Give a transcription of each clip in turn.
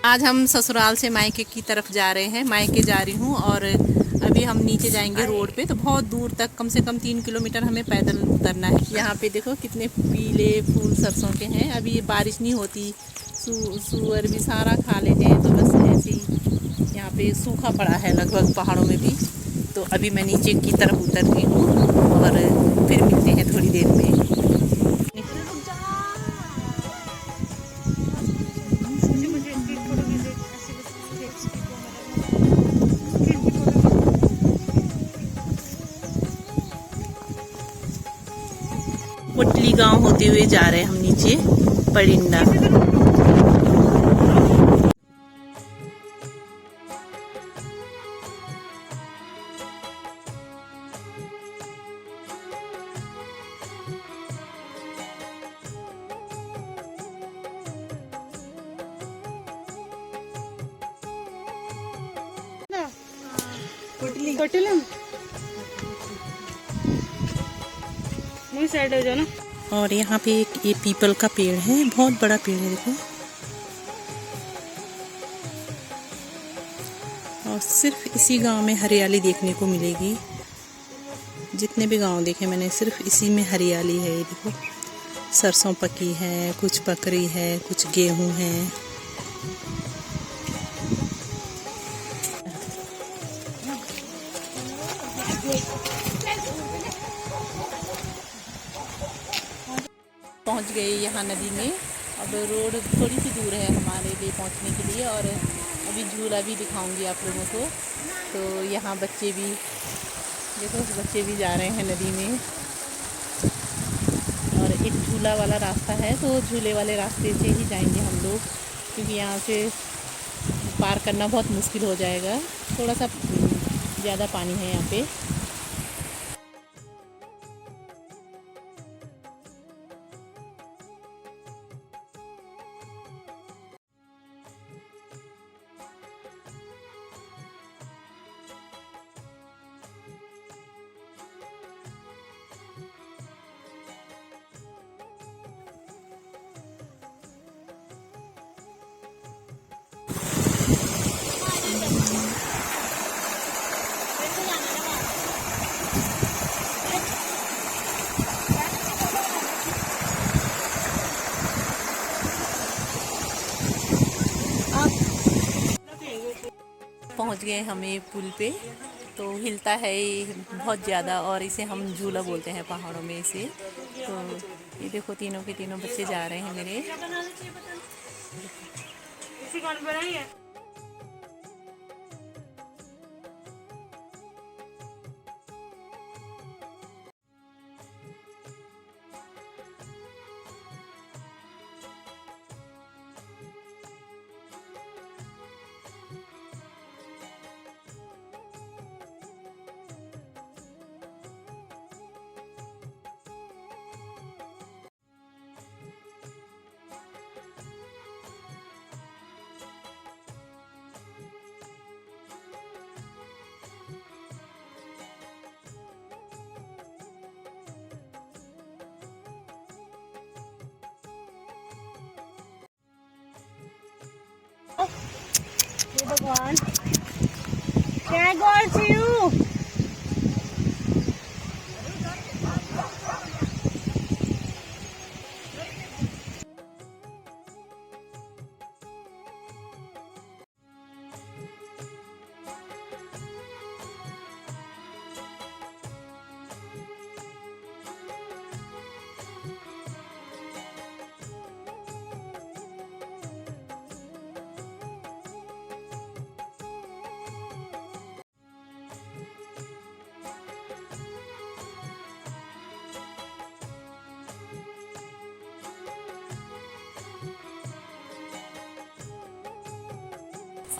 आज हम ससुराल से मायके की तरफ जा रहे हैं। मायके जा रही हूँ और अभी हम नीचे जाएंगे रोड पे, तो बहुत दूर तक, कम से कम 3 किलोमीटर हमें पैदल उतरना है। यहाँ पे देखो कितने पीले फूल सरसों के हैं। अभी बारिश नहीं होती, सूअर भी सारा खा लेते हैं, तो बस ऐसे ही यहाँ पे सूखा पड़ा है लगभग पहाड़ों में भी। तो अभी मैं नीचे की तरफ उतर रही हूँ और फिर मिलते हैं थोड़ी देर में। पोटली गांव होते हुए जा रहे हैं हम नीचे परिंदा। साइड हो जाओ ना। और यहाँ पे एक ये पीपल का पेड़ है, बहुत बड़ा पेड़ है देखो। और सिर्फ इसी गांव में हरियाली देखने को मिलेगी। जितने भी गांव देखे मैंने, सिर्फ इसी में हरियाली है। ये देखो सरसों पकी है, कुछ पक रही है, कुछ गेहूं है। पहुंच गए यहाँ नदी में। अब रोड थोड़ी सी दूर है हमारे लिए पहुंचने के लिए, और अभी झूला भी दिखाऊंगी आप लोगों को। तो यहाँ बच्चे भी देखो, बच्चे भी जा रहे हैं नदी में। और एक झूला वाला रास्ता है, तो झूले वाले रास्ते से ही जाएंगे हम लोग, क्योंकि यहाँ से पार करना बहुत मुश्किल हो जाएगा। थोड़ा सा ज़्यादा पानी है यहाँ पे। पहुंच गए हमें पुल पे। तो हिलता है बहुत ज़्यादा, और इसे हम झूला बोलते हैं पहाड़ों में इसे। तो ये देखो तीनों के तीनों बच्चे जा रहे हैं मेरे। भगवान, क्या गॉड सी यू।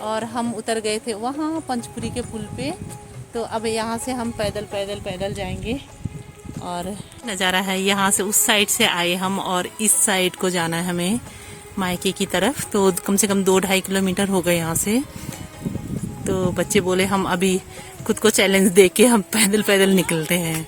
और हम उतर गए थे वहाँ पंचपुरी के पुल पे। तो अब यहाँ से हम पैदल पैदल पैदल जाएंगे। और नज़ारा है यहाँ से, उस साइड से आए हम और इस साइड को जाना है हमें मायके की तरफ। तो कम से कम 2-2.5 किलोमीटर हो गए यहाँ से। तो बच्चे बोले हम अभी खुद को चैलेंज दे के हम पैदल पैदल निकलते हैं।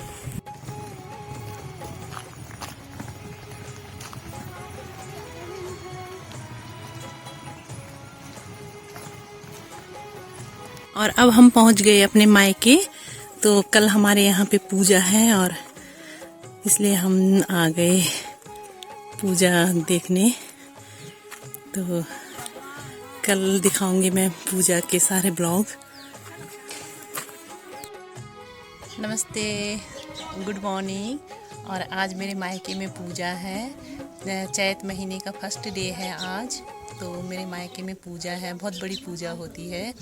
और अब हम पहुंच गए अपने मायके। तो कल हमारे यहाँ पे पूजा है और इसलिए हम आ गए पूजा देखने। तो कल दिखाऊंगी मैं पूजा के सारे ब्लॉग। नमस्ते, गुड मॉर्निंग। और आज मेरे मायके में पूजा है। चैत महीने का फर्स्ट डे है आज। तो मेरे मायके में पूजा है, बहुत बड़ी पूजा होती है।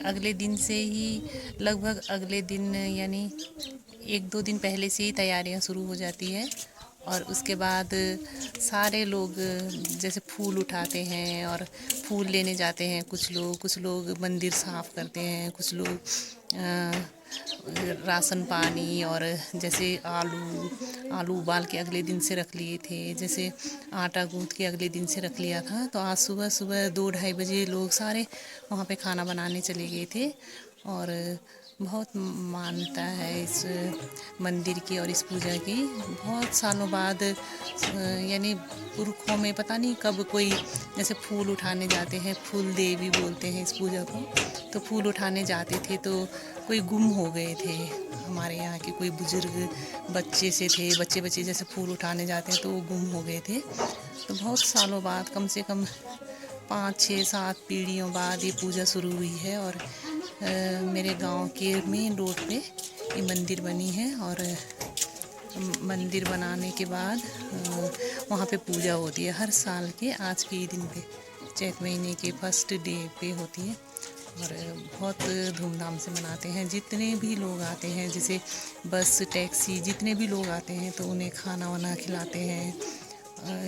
अगले दिन से ही, लगभग अगले दिन यानी 1-2 दिन पहले से ही तैयारियां शुरू हो जाती है। और उसके बाद सारे लोग जैसे फूल उठाते हैं और फूल लेने जाते हैं। कुछ लोग मंदिर साफ़ करते हैं, कुछ लोग राशन पानी और जैसे आलू उबाल के अगले दिन से रख लिए थे, जैसे आटा गूँथ के अगले दिन से रख लिया था। तो आज सुबह सुबह 2-2:30 बजे लोग सारे वहाँ पे खाना बनाने चले गए थे। और बहुत मान्यता है इस मंदिर की और इस पूजा की। बहुत सालों बाद यानी पुरखों में पता नहीं कब कोई जैसे फूल उठाने जाते हैं, फूल देवी बोलते हैं इस पूजा को। तो फूल उठाने जाते थे तो कोई गुम हो गए थे। हमारे यहाँ के कोई बुजुर्ग बच्चे से थे, बच्चे जैसे फूल उठाने जाते हैं तो वो गुम हो गए थे। तो बहुत सालों बाद, कम से कम 5-6-7 पीढ़ियों बाद ये पूजा शुरू हुई है। और मेरे गांव के मेन रोड पे ये मंदिर बनी है। और मंदिर बनाने के बाद वहाँ पे पूजा होती है हर साल के आज के ही दिन पे, चैत महीने के फर्स्ट डे पे होती है। और बहुत धूमधाम से मनाते हैं। जितने भी लोग आते हैं, जैसे बस टैक्सी जितने भी लोग आते हैं तो उन्हें खाना वाना खिलाते हैं,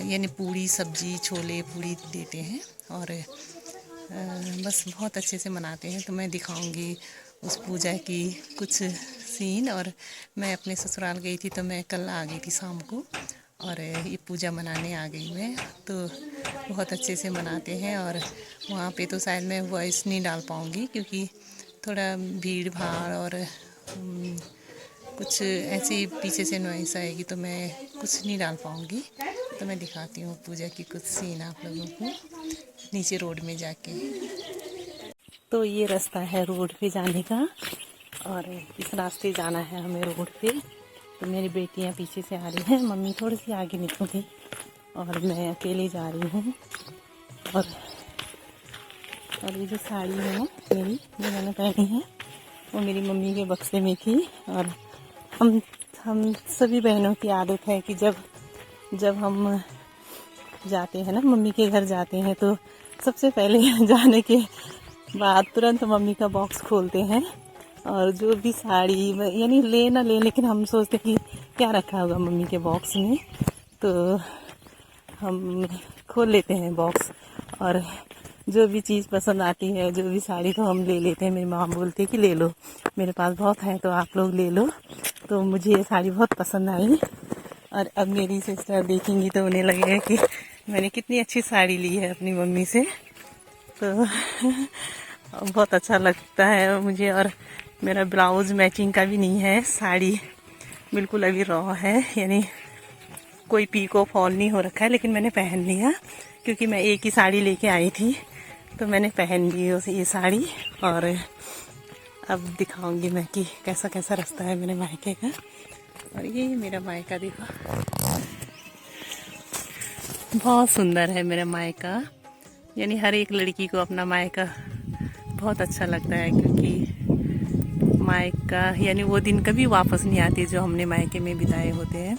यानी पूड़ी सब्जी छोले पूड़ी देते हैं। और बस बहुत अच्छे से मनाते हैं। तो मैं दिखाऊंगी उस पूजा की कुछ सीन। और मैं अपने ससुराल गई थी तो मैं कल आ गई थी शाम को और ये पूजा मनाने आ गई मैं। तो बहुत अच्छे से मनाते हैं। और वहाँ पे तो शायद मैं वॉइस नहीं डाल पाऊँगी क्योंकि थोड़ा भीड़ भाड़ और कुछ ऐसे पीछे से नॉइस आएगी तो मैं कुछ नहीं डाल पाऊँगी। तो मैं दिखाती हूँ पूजा की कुछ सीन आप लोगों को नीचे रोड में जाके। तो ये रास्ता है रोड पे जाने का और इस रास्ते जाना है हमें रोड पे। तो मेरी बेटियां पीछे से आ रही हैं, मम्मी थोड़ी सी आगे निकल गई और मैं अकेले जा रही हूँ। और ये जो साड़ी है ना मेरी, जो मैंने पहनी है, वो मेरी मम्मी के बक्से में थी। और हम सभी बहनों की आदत है कि जब हम जाते हैं ना, मम्मी के घर जाते हैं, तो सबसे पहले जाने के बाद तुरंत मम्मी का बॉक्स खोलते हैं। और जो भी साड़ी यानी ले ना ले, लेकिन हम सोचते कि क्या रखा होगा मम्मी के बॉक्स में, तो हम खोल लेते हैं बॉक्स। और जो भी चीज़ पसंद आती है, जो भी साड़ी, तो हम ले लेते हैं। मेरी माँ बोलती है कि ले लो, मेरे पास बहुत है तो आप लोग ले लो। तो मुझे ये साड़ी बहुत पसंद आई। और अब मेरी सिस्टर देखेंगी तो उन्हें लगेगा कि मैंने कितनी अच्छी साड़ी ली है अपनी मम्मी से। तो बहुत अच्छा लगता है मुझे। और मेरा ब्लाउज़ मैचिंग का भी नहीं है, साड़ी बिल्कुल अभी रॉ है, यानी कोई पीको फॉल नहीं हो रखा है। लेकिन मैंने पहन लिया क्योंकि मैं एक ही साड़ी लेके आई थी तो मैंने पहन ली ये साड़ी। और अब दिखाऊंगी मैं कि कैसा कैसा रास्ता है मेरे मायके का। और ये मेरा मायका देखो, बहुत सुंदर है मेरा मायका। यानी हर एक लड़की को अपना मायका बहुत अच्छा लगता है क्योंकि मायका यानी वो दिन कभी वापस नहीं आते जो हमने मायके में बिताए होते हैं।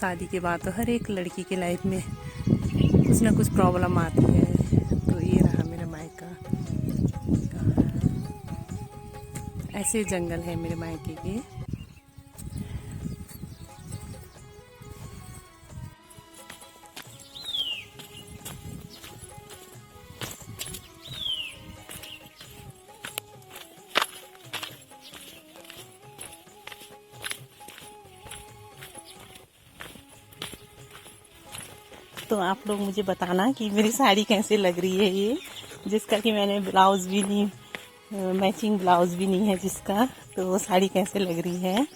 शादी के बाद तो हर एक लड़की के लाइफ में कुछ ना कुछ प्रॉब्लम आती है। तो ये रहा मेरा मायका, ऐसे जंगल है मेरे मायके के। तो आप लोग मुझे बताना कि मेरी साड़ी कैसे लग रही है ये, जिसका कि मैंने ब्लाउज़ भी नहीं, मैचिंग ब्लाउज़ भी नहीं है जिसका, तो वो साड़ी कैसे लग रही है।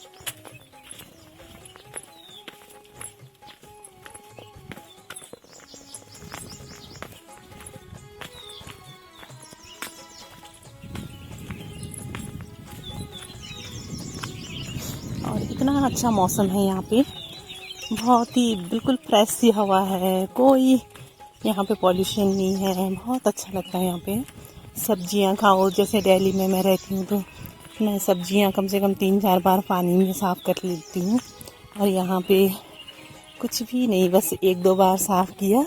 कितना अच्छा मौसम है यहाँ पे, बहुत ही बिल्कुल फ्रेश सी हवा है, कोई यहाँ पे पॉल्यूशन नहीं है, बहुत अच्छा लगता है यहाँ पे। सब्जियाँ खाओ, जैसे दिल्ली में मैं रहती हूँ तो मैं सब्जियाँ कम से कम 3-4 बार पानी में साफ़ कर लेती हूँ, और यहाँ पे कुछ भी नहीं, बस 1-2 बार साफ़ किया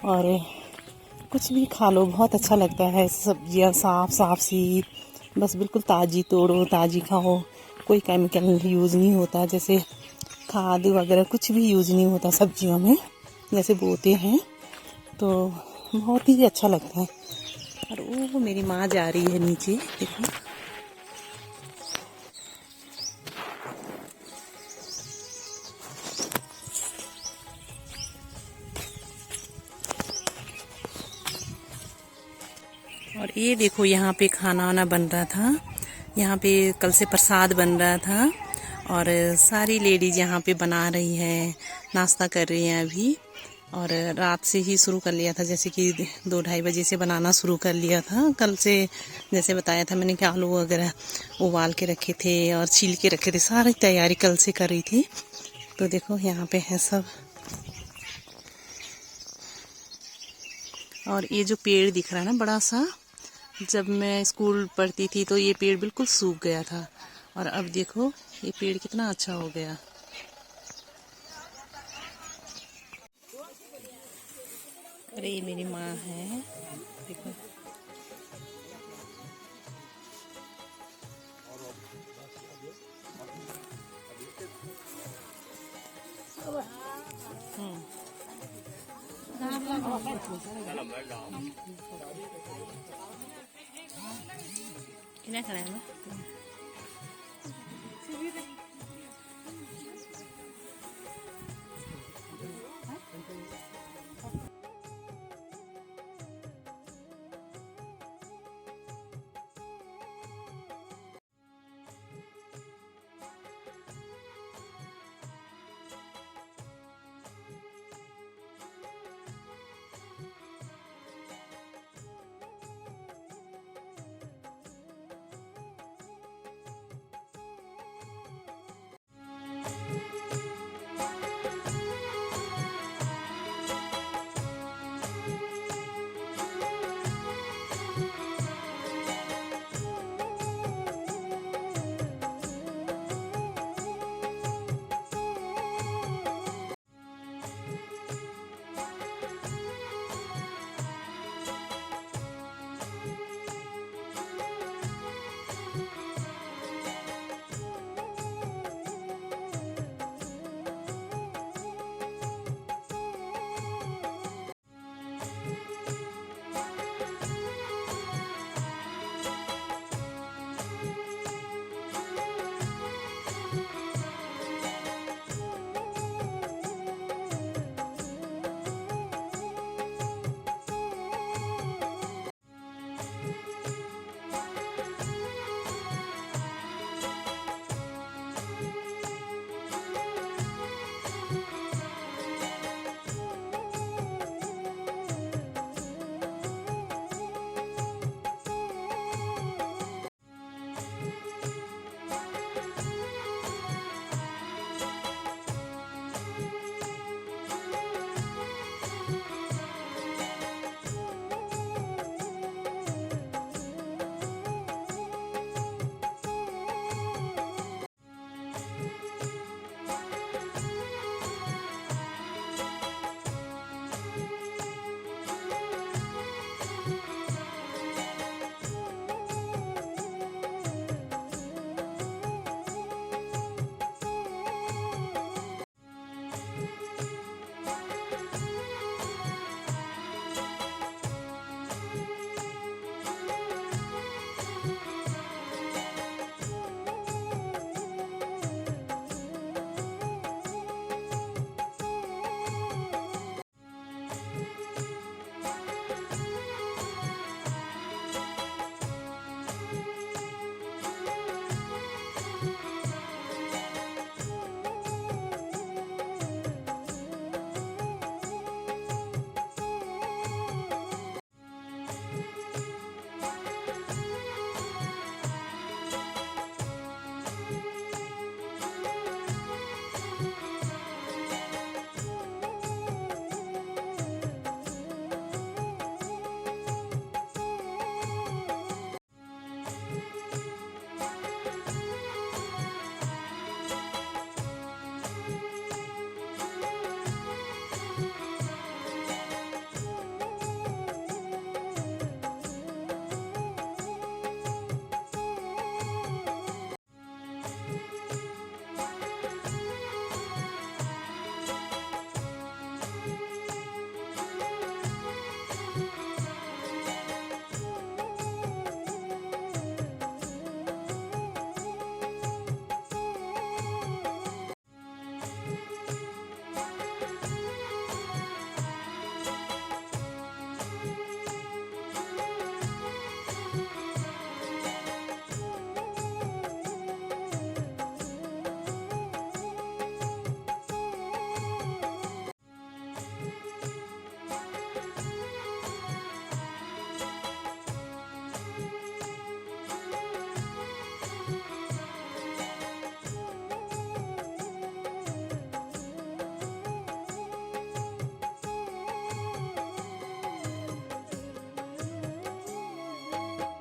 और कुछ भी खा लो, बहुत अच्छा लगता है। सब्जियाँ साफ़ सी, बस बिल्कुल ताज़ी तोड़ो, ताज़ी खाओ, कोई केमिकल यूज़ नहीं होता, जैसे खाद वगैरह कुछ भी यूज़ नहीं होता सब्जियों में, जैसे बोते हैं, तो बहुत ही अच्छा लगता है। और वो मेरी माँ जा रही है नीचे, देखो। और ये देखो यहाँ पे खाना वाना बन रहा था, यहाँ पे कल से प्रसाद बन रहा था, और सारी लेडीज यहाँ पे बना रही हैं, नाश्ता कर रही हैं अभी। और रात से ही शुरू कर लिया था, जैसे कि 2-2:30 बजे से बनाना शुरू कर लिया था कल से। जैसे बताया था मैंने कि आलू वगैरह उबाल के रखे थे और छील के रखे थे, सारी तैयारी कल से कर रही थी। तो देखो यहाँ पे है सब। और ये जो पेड़ दिख रहा है ना बड़ा सा, जब मैं स्कूल पढ़ती थी तो ये पेड़ बिल्कुल सूख गया था, और अब देखो ये पेड़ कितना अच्छा हो गया। अरे ये मेरी माँ है, देखो। कितना खड़ा है ना।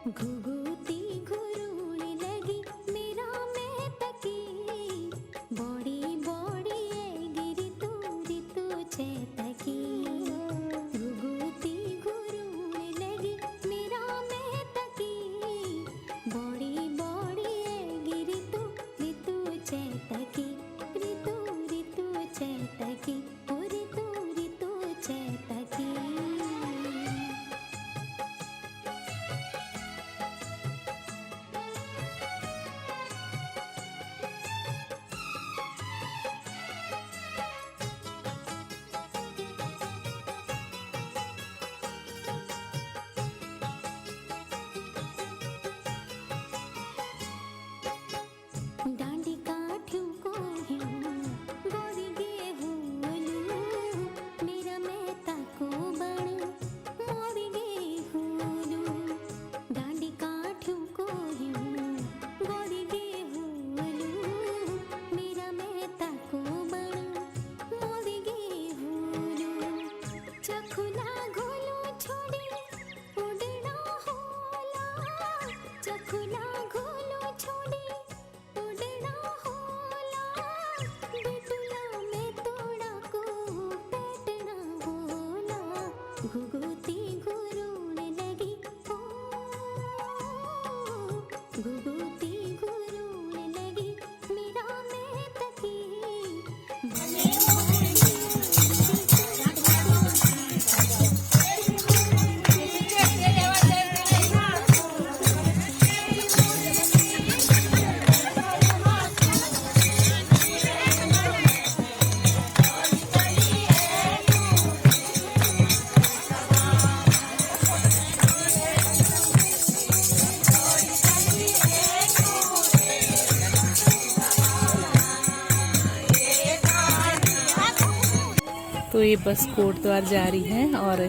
घुघुती घुरून लगी मेरा मैं तकी बड़ी बड़ी गिरी तू चेतकी घुघुती घुरून लगी मेरा मैं तकी बड़ी बड़ी गिरी तू चेतकी ऋतु चेतकी ऋतु चेतकी। डांडी काठू को गोरी गेहूलू मेरा मेहता को बण मोरी गेहूलू डांडी काठू को गोरी गेहूलू मेरा मेहता को बण मोरी गेहूलू चखुला घोलो छोड़ी उड़ना होला चखुला घोलो छोड़ी उड़ना होला बेटुला में तोड़ा को पेटना होला घुघुती घुरून लगी ओ घुघुती घुरून लगी मेरा मैं तकी तो ये बस कोटद्वार जा रही है और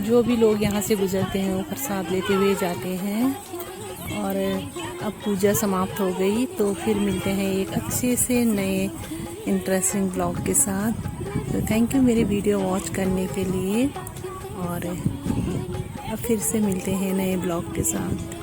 जो भी लोग यहाँ से गुजरते हैं वो प्रसाद लेते हुए जाते हैं। और अब पूजा समाप्त हो गई तो फिर मिलते हैं एक अच्छे से नए इंटरेस्टिंग ब्लॉग के साथ। तो थैंक यू मेरे वीडियो वॉच करने के लिए और अब फिर से मिलते हैं नए ब्लॉग के साथ।